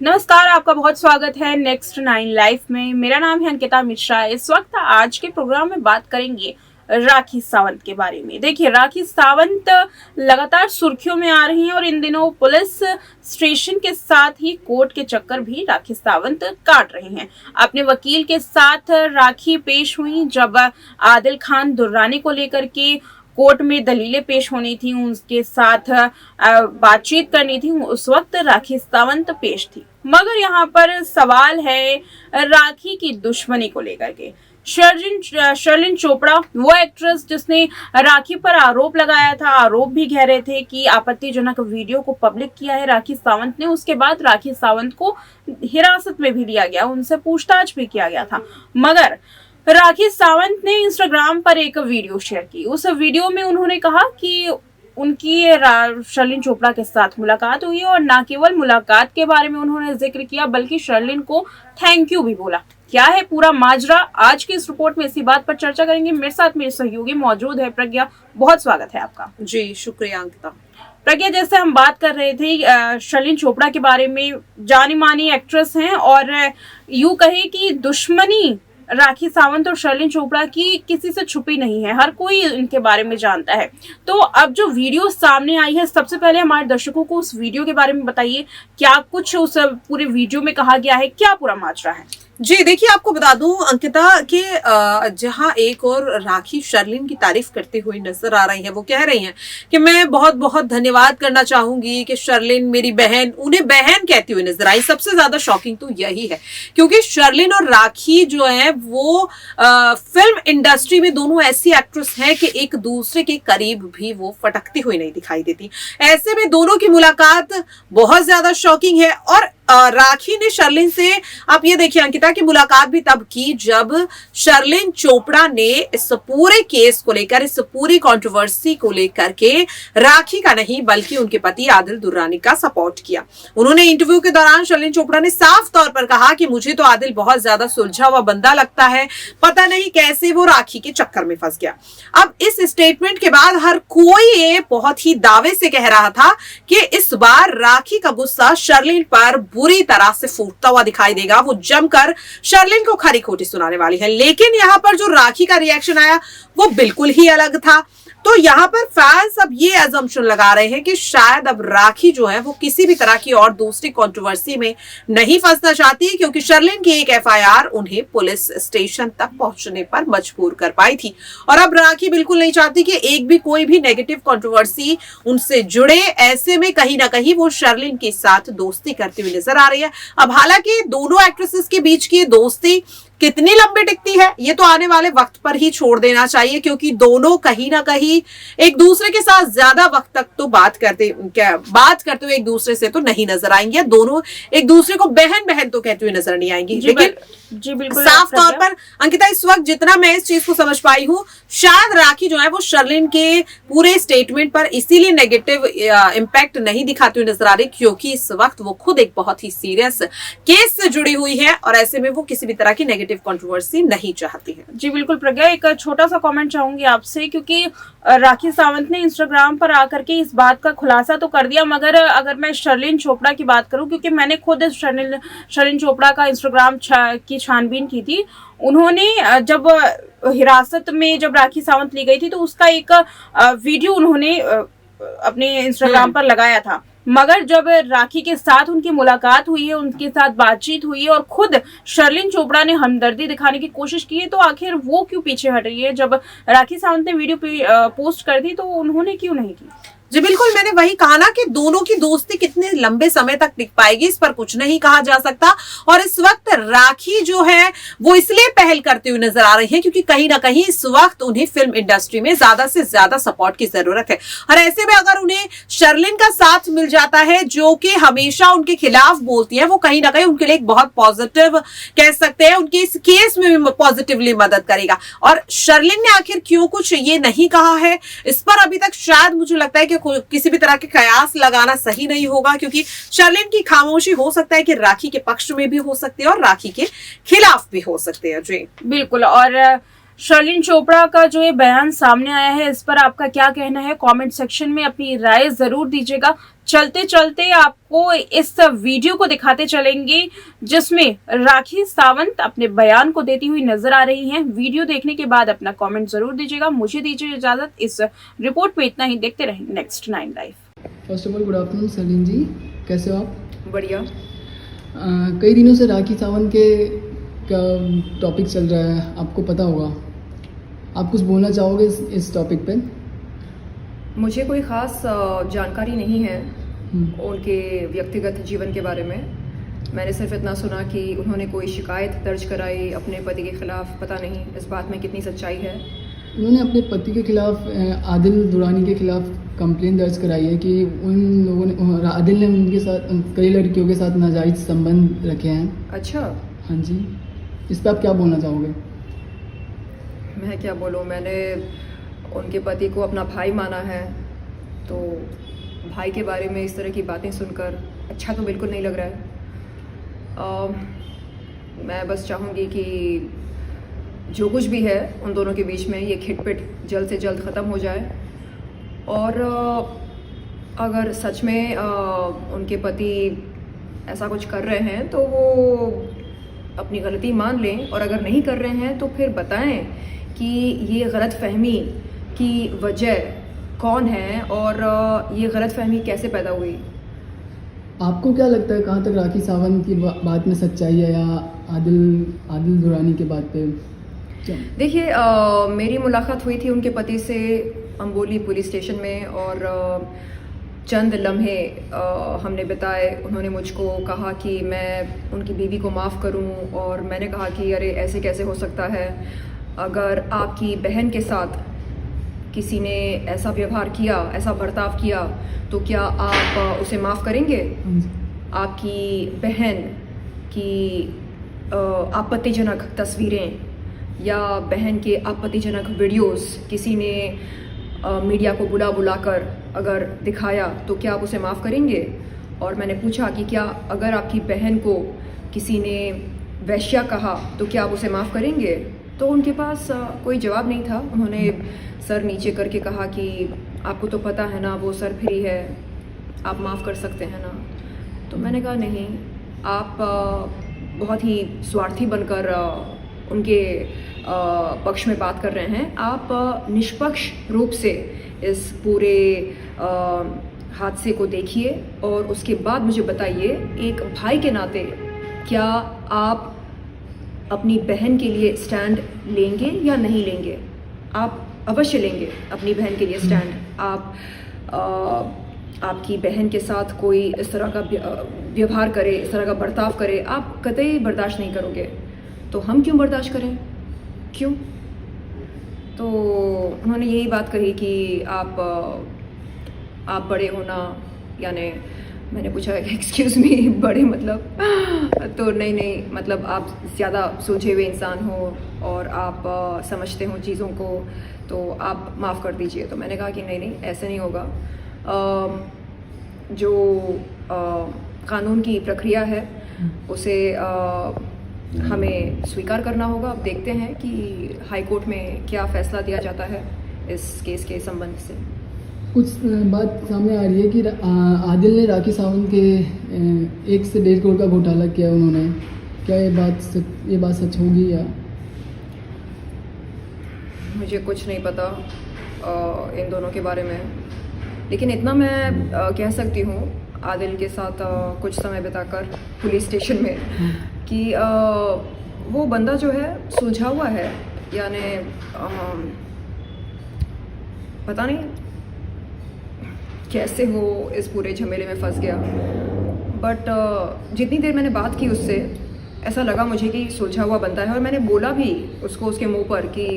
नमस्कार, आपका बहुत स्वागत है नेक्स्ट 9 लाइफ में। मेरा नाम है अंकिता मिश्रा। इस वक्त आज के प्रोग्राम में बात करेंगे राखी सावंत के बारे में। देखिए, राखी सावंत लगातार सुर्खियों में आ रही हैं और इन दिनों पुलिस स्टेशन के साथ ही कोर्ट के चक्कर भी राखी सावंत काट रही हैं। अपने वकील के साथ राखी पेश हुई जब आदिल खान दुर्रानी को लेकर के कोर्ट में दलीलें पेश होनी थी, उसके साथ बातचीत करनी थी, उस वक्त राखी सावंत पेश थी। मगर यहाँ पर सवाल है राखी की दुश्मनी को लेकर के। शर्लिन चोपड़ा, वो एक्ट्रेस जिसने राखी पर आरोप लगाया था, आरोप भी गहरे थे कि आपत्तिजनक वीडियो को पब्लिक किया है राखी सावंत ने। उसके बाद राखी सावंत को हिरासत में भी लिया गया, उनसे पूछताछ भी किया गया था। मगर राखी सावंत ने इंस्टाग्राम पर एक वीडियो शेयर की। उस वीडियो में उन्होंने कहा कि उनकी शर्लिन चोपड़ा के साथ मुलाकात हुई और न केवल मुलाकात के बारे में उन्होंने जिक्र किया बल्कि शर्लिन को थैंक यू भी बोला। क्या है पूरा माजरा, आज की इस रिपोर्ट में इसी बात पर चर्चा करेंगे। मेरे साथ मेरे सहयोगी मौजूद है प्रज्ञा। बहुत स्वागत है आपका। जी शुक्रिया अंकिता। प्रज्ञा, जैसे हम बात कर रहे थे शर्लिन चोपड़ा के बारे में, जानी मानी एक्ट्रेस हैं और यूं कहे कि दुश्मनी राखी सावंत और शर्लिन चोपड़ा की किसी से छुपी नहीं है, हर कोई इनके बारे में जानता है। तो अब जो वीडियो सामने आई है, सबसे पहले हमारे दर्शकों को उस वीडियो के बारे में बताइए, क्या कुछ उस पूरे वीडियो में कहा गया है, क्या पूरा माजरा है। जी देखिए, आपको बता दूं अंकिता कि जहां एक और राखी शर्लिन की तारीफ करती हुई नजर आ रही है, वो कह रही हैं कि मैं बहुत बहुत धन्यवाद करना चाहूंगी कि शर्लिन मेरी बहन, उन्हें बहन कहती हुई नजर आई। सबसे ज्यादा शॉकिंग तो यही है क्योंकि शर्लिन और राखी जो है वो फिल्म इंडस्ट्री में दोनों ऐसी एक्ट्रेस हैं कि एक दूसरे के करीब भी वो फटकती हुई नहीं दिखाई देती। ऐसे में दोनों की मुलाकात बहुत ज्यादा शॉकिंग है। और राखी ने शर्लिन से, आप ये देखिए अंकिता, की मुलाकात भी तब की जब शर्लिन चोपड़ा ने इस पूरे केस को लेकर, इस पूरी कंट्रोवर्सी को लेकर के राखी का नहीं बल्कि उनके पति आदिल दुर्रानी का सपोर्ट किया। उन्होंने इंटरव्यू के दौरान शर्लिन चोपड़ा ने साफ तौर पर कहा कि मुझे तो आदिल बहुत ज्यादा सुलझा हुआ बंदा लगता है, पता नहीं कैसे वो राखी के चक्कर में फंस गया। अब इस स्टेटमेंट के बाद हर कोई ये बहुत ही दावे से कह रहा था कि इस बार राखी का गुस्सा शर्लिन पर बुरी तरह से फूटता हुआ दिखाई देगा, वो जमकर शर्लिन को खरी खोटी सुनाने वाली है। लेकिन यहां पर जो राखी का रिएक्शन आया वो बिल्कुल ही अलग था। तो यहाँ पर फैंस अब ये अजम्पशन लगा रहे हैं कि शायद अब राखी जो है वो किसी भी तरह की और दूसरी कंट्रोवर्सी में नहीं फंसना चाहती, क्योंकि शर्लिन की एक एफआईआर उन्हें पुलिस स्टेशन तक पहुंचने पर मजबूर कर पाई थी। और अब राखी बिल्कुल नहीं चाहती कि एक भी कोई भी नेगेटिव कंट्रोवर्सी उनसे जुड़े। ऐसे में कहीं ना कहीं वो शर्लिन के साथ दोस्ती करती हुई नजर आ रही है। अब हालांकि दोनों एक्ट्रेसेस के बीच की दोस्ती कितनी लंबी टिकती है ये तो आने वाले वक्त पर ही छोड़ देना चाहिए, क्योंकि दोनों कहीं ना कहीं एक दूसरे के साथ ज्यादा वक्त तक तो बात करते हुए एक दूसरे से तो नहीं नजर आएंगे। दोनों एक दूसरे को बहन बहन तो कहते हुए नजर नहीं आएंगी। लेकिन जी बिल्कुल, साफ तौर पर अंकिता, इस वक्त जितना मैं इस चीज को समझ पाई हूँ, शायद राखी जो है वो शर्लिन के पूरे स्टेटमेंट पर इसीलिए नेगेटिव इम्पैक्ट नहीं दिखाती हुई नजर आ रही क्योंकि इस वक्त वो खुद एक बहुत ही सीरियस केस से जुड़ी हुई है और ऐसे में वो किसी भी तरह की नेगेटिव कंट्रोवर्सी नहीं चाहती है। जी बिल्कुल प्रज्ञा, एक छोटा सा कमेंट चाहूंगी आपसे, क्योंकि राखी सावंत ने इंस्टाग्राम पर आकर के इस बात का खुलासा तो कर दिया, मगर अगर मैं शर्लिन चोपड़ा की बात करूं, क्योंकि मैंने खुद शर्लिन चोपड़ा का इंस्टाग्राम की छानबीन की थी। उन्होंने जब हिरासत में जब राखी सावंत ली गई थी तो उसका एक वीडियो उन्होंने अपने इंस्टाग्राम पर लगाया था। मगर जब राखी के साथ उनकी मुलाकात हुई है, उनके साथ बातचीत हुई है और खुद शर्लिन चोपड़ा ने हमदर्दी दिखाने की कोशिश की है, तो आखिर वो क्यों पीछे हट रही है। जब राखी सावंत ने वीडियो पोस्ट कर दी तो उन्होंने क्यों नहीं की। जी बिल्कुल, मैंने वही कहा ना कि दोनों की दोस्ती कितने लंबे समय तक टिक पाएगी इस पर कुछ नहीं कहा जा सकता। और इस वक्त राखी जो है वो इसलिए पहल करती हुई नजर आ रही है क्योंकि कहीं ना कहीं इस वक्त उन्हें फिल्म इंडस्ट्री में ज्यादा से ज्यादा सपोर्ट की जरूरत है। और ऐसे में अगर उन्हें शर्लिन का साथ मिल जाता है जो कि हमेशा उनके खिलाफ बोलती है, वो कहीं ना कहीं उनके लिए एक बहुत पॉजिटिव कह सकते हैं, उनके इस केस में भी पॉजिटिवली मदद करेगा। और शर्लिन ने आखिर क्यों कुछ ये नहीं कहा है, इस पर अभी तक शायद मुझे लगता है कि किसी भी तरह के कयास लगाना सही नहीं होगा, क्योंकि शर्लिन की खामोशी हो सकता है कि राखी के पक्ष में भी हो सकती है और राखी के खिलाफ भी हो सकते हैं। जी बिल्कुल। और शर्लिन चोपड़ा का जो ये बयान सामने आया है, इस पर आपका क्या कहना है? कमेंट सेक्शन में अपनी राय जरूर दीजिएगा। चलते चलते आपको इस वीडियो को दिखाते चलेंगे जिसमें राखी सावंत अपने बयान को देती हुई नजर आ रही हैं। वीडियो देखने के बाद अपना कमेंट जरूर दीजिएगा। मुझे दीजिए इजाजत। इस रिपोर्ट में इतना ही। देखते रहें next 9 live. First of all good afternoon Sarleen ji, कैसे हो आप? बढ़िया। कई दिनों से राखी सावंत के का टॉपिक चल रहा है, आपको पता होगा। आप कुछ बोलना चाहोगे इस टॉपिक पे? मुझे कोई ख़ास जानकारी नहीं है उनके व्यक्तिगत जीवन के बारे में। मैंने सिर्फ इतना सुना कि उन्होंने कोई शिकायत दर्ज कराई अपने पति के खिलाफ। पता नहीं इस बात में कितनी सच्चाई है। उन्होंने अपने पति के खिलाफ आदिल दुरानी के खिलाफ कंप्लेन दर्ज कराई है कि उन लोगों ने, आदिल ने उनके साथ कई लड़कियों के साथ नाजायज़ संबंध रखे हैं। अच्छा। हाँ जी, इस पर आप क्या बोलना चाहोगे? मैं क्या बोलूँ, मैंने उनके पति को अपना भाई माना है, तो भाई के बारे में इस तरह की बातें सुनकर अच्छा तो बिल्कुल नहीं लग रहा है। मैं बस चाहूँगी कि जो कुछ भी है उन दोनों के बीच में ये खिटपिट जल्द से जल्द ख़त्म हो जाए। और अगर सच में उनके पति ऐसा कुछ कर रहे हैं तो वो अपनी गलती मान लें, और अगर नहीं कर रहे हैं तो फिर बताएं कि ये गलतफहमी की वजह कौन है और ये गलतफहमी कैसे पैदा हुई। आपको क्या लगता है कहाँ तक राखी सावंत की बात में सच्चाई है, या आदिल दुरानी के बात पे? देखिए, मेरी मुलाकात हुई थी उनके पति से अम्बोली पुलिस स्टेशन में, और चंद लम्हे हमने बिताए। उन्होंने मुझको कहा कि मैं उनकी बीवी को माफ़ करूं, और मैंने कहा कि अरे ऐसे कैसे हो सकता है। अगर आपकी बहन के साथ किसी ने ऐसा व्यवहार किया, ऐसा बर्ताव किया, तो क्या आप उसे माफ़ करेंगे? आपकी बहन की आपत्तिजनक तस्वीरें या बहन के आपत्तिजनक वीडियोस किसी ने मीडिया को बुलाकर अगर दिखाया, तो क्या आप उसे माफ़ करेंगे? और मैंने पूछा कि क्या अगर आपकी बहन को किसी ने वैश्या कहा तो क्या आप उसे माफ़ करेंगे? तो उनके पास कोई जवाब नहीं था। उन्होंने सर नीचे करके कहा कि आपको तो पता है ना, वो सरफिरी है, आप माफ़ कर सकते हैं ना। तो मैंने कहा नहीं, आप बहुत ही स्वार्थी बनकर उनके पक्ष में बात कर रहे हैं। आप निष्पक्ष रूप से इस पूरे हादसे को देखिए और उसके बाद मुझे बताइए, एक भाई के नाते क्या आप अपनी बहन के लिए स्टैंड लेंगे या नहीं लेंगे? आप अवश्य लेंगे अपनी बहन के लिए स्टैंड। आपकी बहन के साथ कोई इस तरह का व्यवहार करे, इस तरह का बर्ताव करे, आप कतई बर्दाश्त नहीं करोगे। तो हम क्यों बर्दाश्त करें? क्यों? तो उन्होंने यही बात कही कि आप बड़े होना, यानी मैंने पूछा एक्सक्यूज़ मी, बड़े मतलब? तो नहीं, मतलब आप ज़्यादा सुलझे हुए इंसान हो और आप समझते हो चीज़ों को, तो आप माफ़ कर दीजिए। तो मैंने कहा कि नहीं, ऐसे नहीं होगा। जो कानून की प्रक्रिया है उसे हमें स्वीकार करना होगा। अब देखते हैं कि हाई कोर्ट में क्या फ़ैसला दिया जाता है इस केस के संबंध से। कुछ बात सामने आ रही है कि आदिल ने राखी सावंत के 1 से 1.5 करोड़ का घोटाला किया उन्होंने। क्या ये बात सच होगी या? मुझे कुछ नहीं पता इन दोनों के बारे में, लेकिन इतना मैं कह सकती हूँ आदिल के साथ कुछ समय बिताकर पुलिस स्टेशन में कि वो बंदा जो है सुलझा हुआ है, यानी पता नहीं कैसे वो इस पूरे झमेले में फंस गया। बट जितनी देर मैंने बात की उससे, ऐसा लगा मुझे कि सुलझा हुआ बनता है। और मैंने बोला भी उसको उसके मुंह पर कि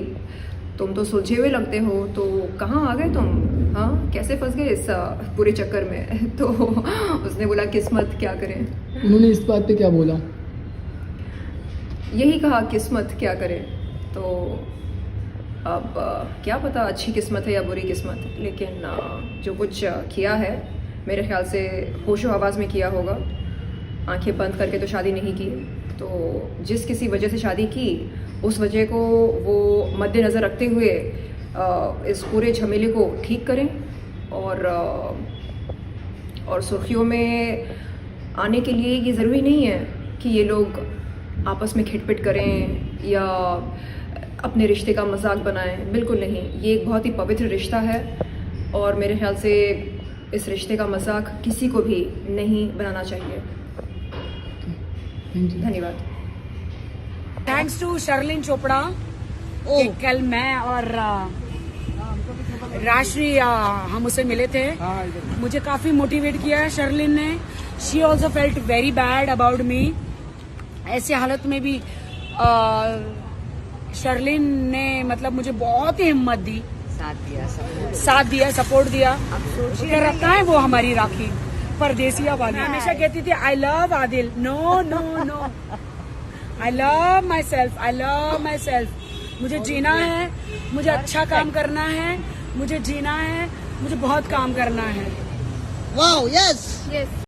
तुम तो सुलझे हुए लगते हो, तो कहाँ आ गए तुम? हाँ, कैसे फंस गए इस पूरे चक्कर में? तो उसने बोला किस्मत क्या करें। उन्होंने इस बात पे क्या बोला? यही कहा किस्मत क्या करे। तो अब क्या पता अच्छी किस्मत है या बुरी किस्मत, लेकिन जो कुछ किया है मेरे ख्याल से होशो हवास में किया होगा। आंखें बंद करके तो शादी नहीं की। तो जिस किसी वजह से शादी की, उस वजह को वो मद्देनज़र रखते हुए इस पूरे झमेले को ठीक करें और सुर्खियों में आने के लिए ये ज़रूरी नहीं है कि ये लोग आपस में खिटपिट करें या अपने रिश्ते का मजाक बनाएं। बिल्कुल नहीं, ये एक बहुत ही पवित्र रिश्ता है और मेरे ख्याल से इस रिश्ते का मजाक किसी को भी नहीं बनाना चाहिए। Thank you. धन्यवाद। थैंक्स टू शर्लिन चोपड़ा कि कल मैं और राशि हम उससे मिले थे। मुझे काफी मोटिवेट किया है शर्लिन ने। She also felt very bad about me. ऐसे हालत में भी शर्लिन ने मतलब मुझे बहुत ही हिम्मत दी, साथ दिया, सपोर्ट दिया। क्या रखा है वो हमारी राखी परदेसिया वाली। मैं हमेशा कहती थी I love Adil. No no no, I love myself. मुझे जीना है, मुझे अच्छा काम करना है, मुझे जीना है, मुझे बहुत काम करना है। Wow, yes. Yes.